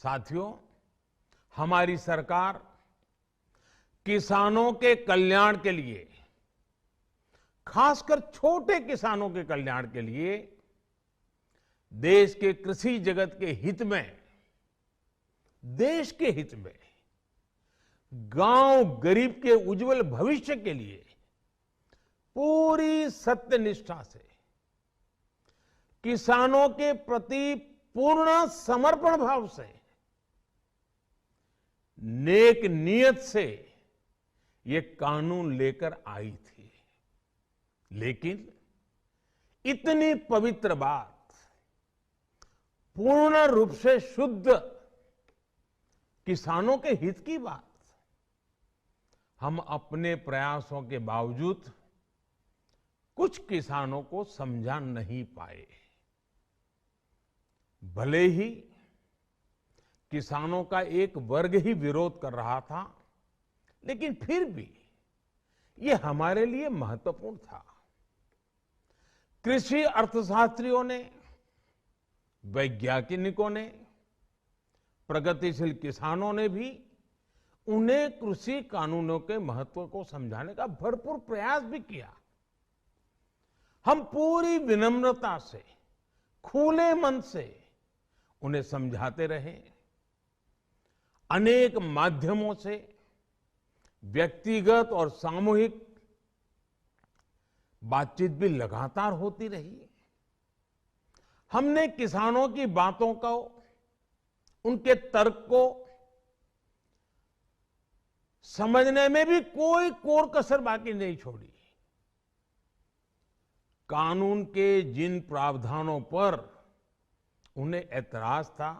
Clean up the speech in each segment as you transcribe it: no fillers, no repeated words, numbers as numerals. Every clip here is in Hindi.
साथियों, हमारी सरकार किसानों के कल्याण के लिए, खासकर छोटे किसानों के कल्याण के लिए देश के कृषि जगत के हित में, देश के हित में, गांव गरीब के उज्जवल भविष्य के लिए पूरी सत्यनिष्ठा से, किसानों के प्रति पूर्ण समर्पण भाव से, नेक नियत से ये कानून लेकर आई थी। लेकिन इतनी पवित्र बात, पूर्ण रूप से शुद्ध किसानों के हित की बात, हम अपने प्रयासों के बावजूद कुछ किसानों को समझा नहीं पाए। भले ही किसानों का एक वर्ग ही विरोध कर रहा था, लेकिन फिर भी ये हमारे लिए महत्वपूर्ण था। कृषि अर्थशास्त्रियों ने, वैज्ञानिकों ने, प्रगतिशील किसानों ने भी उन्हें कृषि कानूनों के महत्व को समझाने का भरपूर प्रयास भी किया। हम पूरी विनम्रता से, खुले मन से उन्हें समझाते रहे। अनेक माध्यमों से व्यक्तिगत और सामूहिक बातचीत भी लगातार होती रही। हमने किसानों की बातों को, उनके तर्क को समझने में भी कोई कोर कसर बाकी नहीं छोड़ी। कानून के जिन प्रावधानों पर उन्हें ऐतराज था,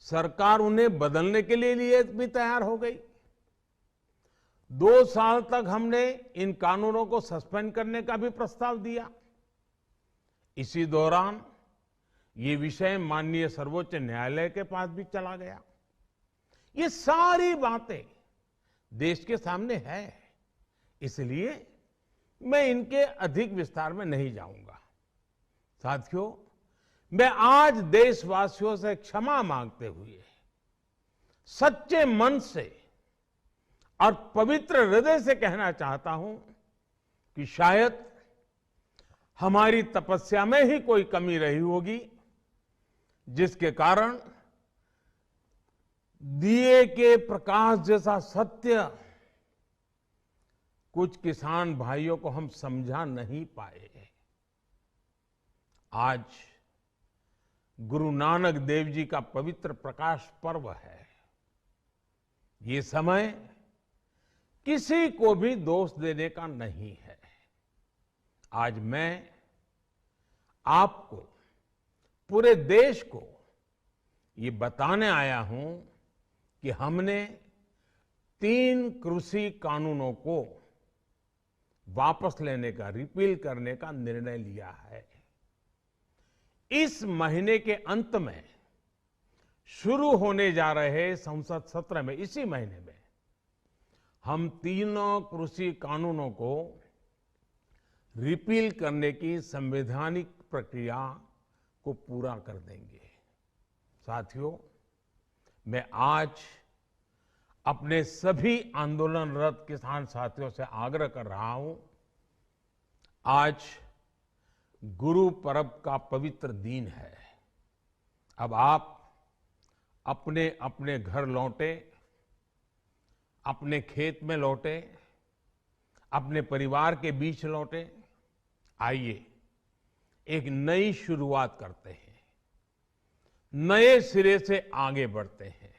सरकार उन्हें बदलने के लिए भी तैयार हो गई। 2 साल तक हमने इन कानूनों को सस्पेंड करने का भी प्रस्ताव दिया। इसी दौरान ये विषय माननीय सर्वोच्च न्यायालय के पास भी चला गया। ये सारी बातें देश के सामने है, इसलिए मैं इनके अधिक विस्तार में नहीं जाऊंगा। साथियों, मैं आज देशवासियों से क्षमा मांगते हुए सच्चे मन से और पवित्र हृदय से कहना चाहता हूं कि शायद हमारी तपस्या में ही कोई कमी रही होगी, जिसके कारण दिए के प्रकाश जैसा सत्य कुछ किसान भाइयों को हम समझा नहीं पाए। आज गुरु नानक देव जी का पवित्र प्रकाश पर्व है। ये समय किसी को भी दोष देने का नहीं है। आज मैं आपको, पूरे देश को ये बताने आया हूं कि हमने 3 कृषि कानूनों को वापस लेने का, रिपील करने का निर्णय लिया है। इस महीने के अंत में शुरू होने जा रहे संसद सत्र में, इसी महीने में, हम 3 कृषि कानूनों को रिपील करने की संवैधानिक प्रक्रिया को पूरा कर देंगे। साथियों, मैं आज अपने सभी आंदोलनरत किसान साथियों से आग्रह कर रहा हूं, आज गुरु पर्व का पवित्र दिन है। अब आप अपने अपने घर लौटे, अपने खेत में लौटे, अपने परिवार के बीच लौटे। आइए एक नई शुरुआत करते हैं, नए सिरे से आगे बढ़ते हैं।